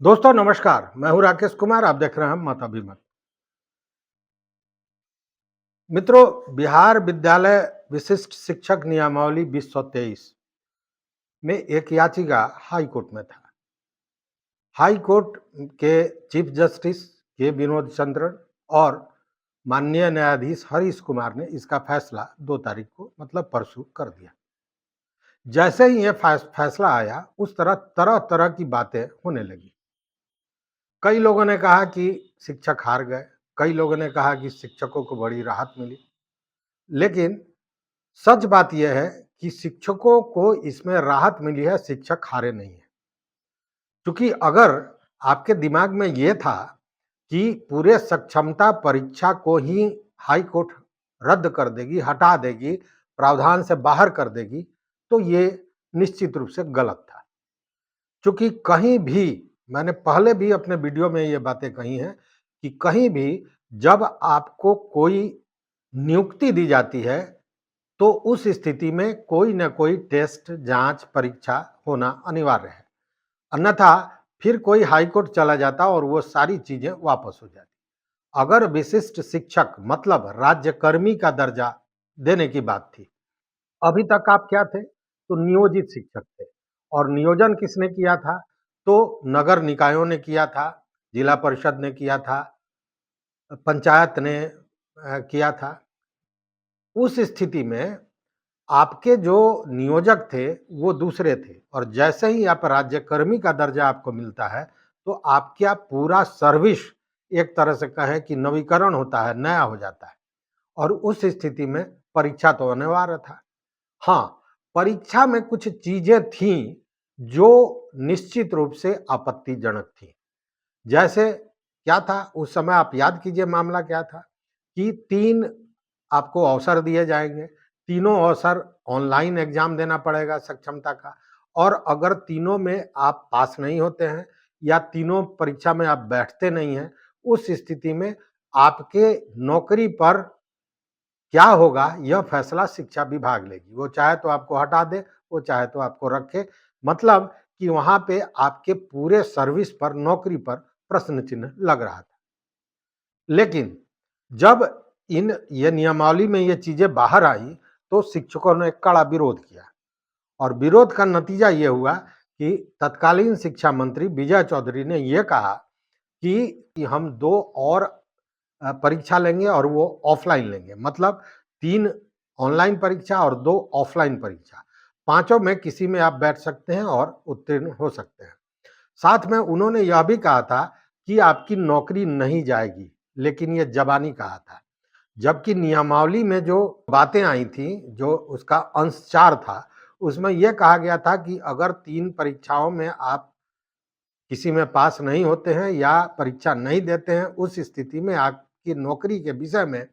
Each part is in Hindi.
दोस्तों नमस्कार, मैं हूं राकेश कुमार। आप देख रहे हैं मत अभिमत। मित्रों, बिहार विद्यालय विशिष्ट शिक्षक नियमावली 2023 में एक याचिका हाई कोर्ट में था। हाई कोर्ट के चीफ जस्टिस के विनोद चंद्रन और माननीय न्यायाधीश हरीश कुमार ने इसका फैसला 2 तारीख को मतलब परसों कर दिया। जैसे ही ये फैसला आया, उस तरह तरह की बातें होने लगी। कई लोगों ने कहा कि शिक्षक हार गए, कई लोगों ने कहा कि शिक्षकों को बड़ी राहत मिली। लेकिन सच बात यह है कि शिक्षकों को इसमें राहत मिली है, शिक्षक हारे नहीं है। क्योंकि अगर आपके दिमाग में यह था कि पूरे सक्षमता परीक्षा को ही हाई कोर्ट रद्द कर देगी, हटा देगी, प्रावधान से बाहर कर देगी, तो ये निश्चित रूप से गलत था। क्योंकि कहीं भी, मैंने पहले भी अपने वीडियो में ये बातें कही हैं कि कहीं भी जब आपको कोई नियुक्ति दी जाती है तो उस स्थिति में कोई न कोई टेस्ट, जांच, परीक्षा होना अनिवार्य है। अन्यथा फिर कोई हाई कोर्ट चला जाता और वो सारी चीजें वापस हो जाती। अगर विशिष्ट शिक्षक मतलब राज्यकर्मी का दर्जा देने की बात थी, अभी तक आप क्या थे? तो नियोजित शिक्षक थे। और नियोजन किसने किया था? तो नगर निकायों ने किया था, जिला परिषद ने किया था, पंचायत ने किया था। उस स्थिति में आपके जो नियोजक थे वो दूसरे थे, और जैसे ही आप राज्यकर्मी का दर्जा आपको मिलता है तो आपका पूरा सर्विस एक तरह से कहें कि नवीकरण होता है, नया हो जाता है। और उस स्थिति में परीक्षा तो अनिवार्य था। हाँ, परीक्षा में कुछ चीजें थीं जो निश्चित रूप से आपत्तिजनक थी। जैसे क्या था उस समय, आप याद कीजिए मामला क्या था कि 3 आपको अवसर दिए जाएंगे। तीनों अवसर ऑनलाइन एग्जाम देना पड़ेगा सक्षमता का, और अगर तीनों में आप पास नहीं होते हैं या तीनों परीक्षा में आप बैठते नहीं हैं, उस स्थिति में आपके नौकरी पर क्या होगा यह फैसला शिक्षा विभाग लेगी। वो चाहे तो आपको हटा दे, वो चाहे तो आपको रखे। मतलब कि वहां पे आपके पूरे सर्विस पर, नौकरी पर प्रश्न चिन्ह लग रहा था। लेकिन जब इन ये नियमावली में ये चीजें बाहर आई तो शिक्षकों ने कड़ा विरोध किया, और विरोध का नतीजा ये हुआ कि तत्कालीन शिक्षा मंत्री विजय चौधरी ने यह कहा कि हम 2 और परीक्षा लेंगे और वो ऑफलाइन लेंगे। मतलब 3 ऑनलाइन परीक्षा और 2 ऑफलाइन परीक्षा। पांचों में किसी में आप बैठ सकते हैं और उत्तीर्ण हो सकते हैं। साथ में उन्होंने यह भी कहा था कि आपकी नौकरी नहीं जाएगी, लेकिन ये जबानी कहा था। जबकि नियमावली में जो बातें आई थी, जो उसका अंश 4 था, उसमें यह कहा गया था कि अगर 3 परीक्षाओं में आप किसी में पास नहीं होते हैं या परीक्षा नहीं देते हैं, उस स्थिति में आपकी नौकरी के विषय में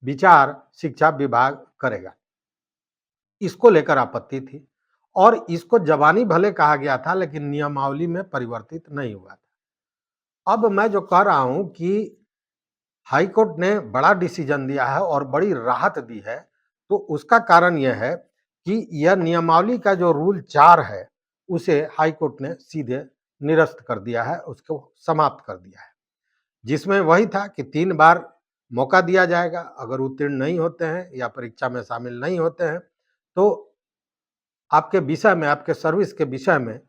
विचार शिक्षा विभाग करेगा। इसको लेकर आपत्ति थी, और इसको जबानी भले कहा गया था लेकिन नियमावली में परिवर्तित नहीं हुआ था। अब मैं जो कह रहा हूं कि हाई कोर्ट ने बड़ा डिसीजन दिया है और बड़ी राहत दी है, तो उसका कारण यह है कि यह नियमावली का जो रूल 4 है उसे हाई कोर्ट ने सीधे निरस्त कर दिया है, उसको समाप्त कर दिया है। जिसमें वही था कि 3 बार मौका दिया जाएगा। अगर उत्तीर्ण नहीं होते हैं या परीक्षा में शामिल नहीं होते हैं तो आपके विषय में, आपके सर्विस के विषय में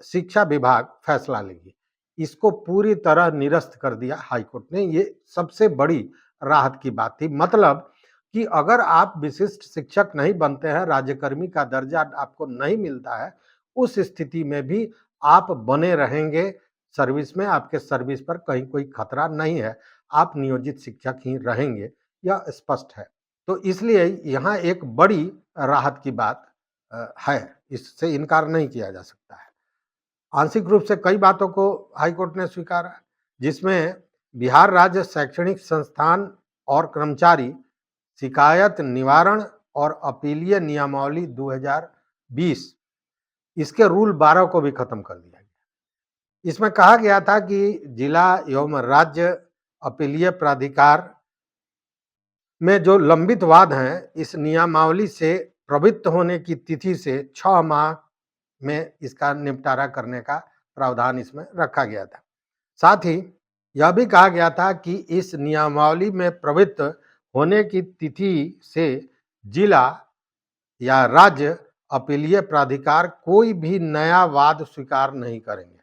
शिक्षा विभाग फैसला लेगी। इसको पूरी तरह निरस्त कर दिया हाई कोर्ट ने। ये सबसे बड़ी राहत की बात थी। मतलब कि अगर आप विशिष्ट शिक्षक नहीं बनते हैं, राज्यकर्मी का दर्जा आपको नहीं मिलता है, उस स्थिति में भी आप बने रहेंगे सर्विस में, आपके सर्विस पर कहीं कोई खतरा नहीं है, आप नियोजित शिक्षक ही रहेंगे, यह स्पष्ट है। तो इसलिए यहाँ एक बड़ी राहत की बात है, इससे इनकार नहीं किया जा सकता है। आंशिक रूप से कई बातों को हाई कोर्ट ने स्वीकारा, जिसमें बिहार राज्य शैक्षणिक संस्थान और कर्मचारी शिकायत निवारण और अपीलीय नियमावली 2020, इसके रूल 12 को भी खत्म कर दिया गया। इसमें कहा गया था कि जिला एवं राज्य अपीलीय प्राधिकार में जो लंबित वाद हैं, इस नियमावली से प्रवृत्त होने की तिथि से 6 माह में इसका निपटारा करने का प्रावधान इसमें रखा गया था। साथ ही यह भी कहा गया था कि इस नियमावली में प्रवृत्त होने की तिथि से जिला या राज्य अपीलीय प्राधिकार कोई भी नया वाद स्वीकार नहीं करेंगे।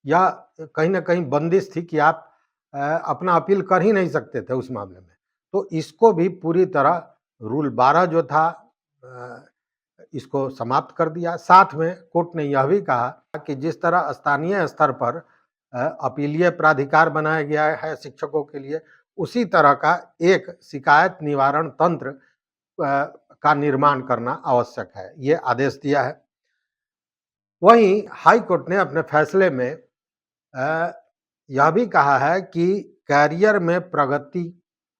या कहीं न कहीं बंदिश थी कि आप अपना अपील कर ही नहीं सकते थे उस मामले में। तो इसको भी पूरी तरह रूल 12 जो था अ, इसको समाप्त कर दिया। साथ में कोर्ट ने यह भी कहा कि जिस तरह स्थानीय स्तर पर अपीलीय प्राधिकार बनाया गया है शिक्षकों के लिए, उसी तरह का एक शिकायत निवारण तंत्र का निर्माण करना आवश्यक है। ये आदेश दिया है। वहीं हाई कोर्ट ने अपने फैसले में यह भी कहा है कि करियर में प्रगति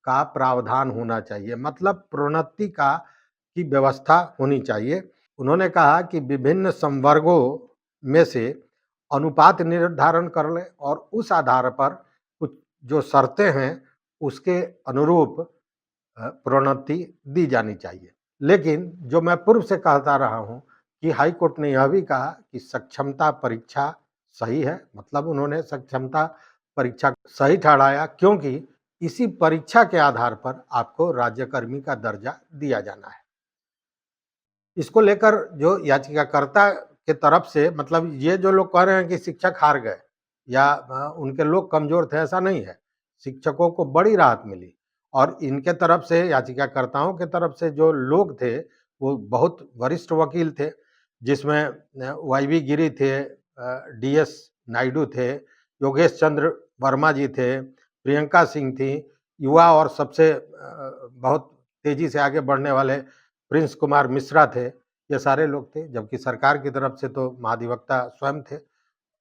का प्रावधान होना चाहिए, मतलब प्रोन्नति का की व्यवस्था होनी चाहिए। उन्होंने कहा कि विभिन्न संवर्गों में से अनुपात निर्धारण कर लें और उस आधार पर कुछ जो शर्तें हैं उसके अनुरूप प्रोन्नति दी जानी चाहिए। लेकिन जो मैं पूर्व से कहता रहा हूं कि हाई कोर्ट ने यह भी कहा कि सक्षमता परीक्षा सही है, मतलब उन्होंने सक्षमता परीक्षा सही ठहराया, क्योंकि इसी परीक्षा के आधार पर आपको राज्यकर्मी का दर्जा दिया जाना है। इसको लेकर जो याचिकाकर्ता के तरफ से, मतलब ये जो लोग कह रहे हैं कि शिक्षक हार गए या उनके लोग कमजोर थे, ऐसा नहीं है। शिक्षकों को बड़ी राहत मिली और इनके तरफ से, याचिकाकर्ताओं के तरफ से जो लोग थे वो बहुत वरिष्ठ वकील थे, जिसमें वाईवी गिरी थे, डीएस नायडू थे, योगेश चंद्र वर्मा जी थे, प्रियंका सिंह थी, युवा और सबसे बहुत तेजी से आगे बढ़ने वाले प्रिंस कुमार मिश्रा थे। ये सारे लोग थे, जबकि सरकार की तरफ से तो महाधिवक्ता स्वयं थे,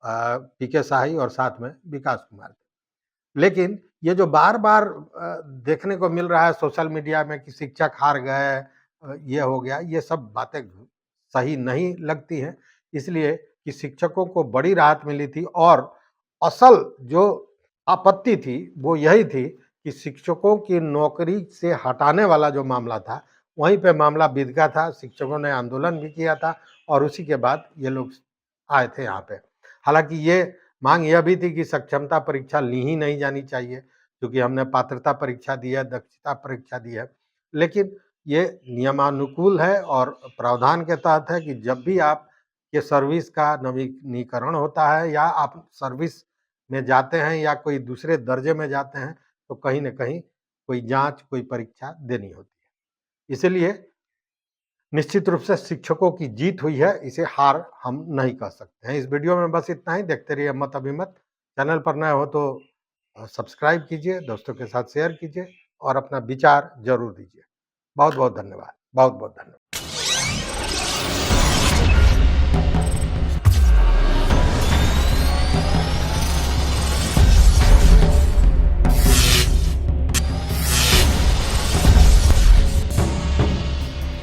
पीके शाही, और साथ में विकास कुमार थे। लेकिन ये जो बार-बार देखने को मिल रहा है सोशल मीडिया में कि शिक्षक हार गए, ये हो गया, ये सब बातें सही नहीं लगती हैं। इसलिए कि शिक्षकों को बड़ी राहत मिली थी और असल जो आपत्ति थी वो यही थी कि शिक्षकों की नौकरी से हटाने वाला जो मामला था, वहीं पे मामला बिधका था। शिक्षकों ने आंदोलन भी किया था और उसी के बाद ये लोग आए थे यहाँ पे। हालाँकि ये माँग यह भी थी कि सक्षमता परीक्षा ली ही नहीं जानी चाहिए, क्योंकि हमने पात्रता परीक्षा दी है, दक्षता परीक्षा दी है। लेकिन ये नियमानुकूल है और प्रावधान के तहत है कि जब भी आप ये सर्विस का नवीनीकरण होता है या आप सर्विस में जाते हैं या कोई दूसरे दर्जे में जाते हैं, तो कहीं न कहीं कोई जाँच, कोई परीक्षा देनी होती है। इसलिए निश्चित रूप से शिक्षकों की जीत हुई है, इसे हार हम नहीं कह सकते हैं। इस वीडियो में बस इतना ही। देखते रहिए मत अभिमत। चैनल पर नए हो तो सब्सक्राइब कीजिए, दोस्तों के साथ शेयर कीजिए और अपना विचार ज़रूर दीजिए। बहुत-बहुत धन्यवाद। बहुत-बहुत धन्यवाद।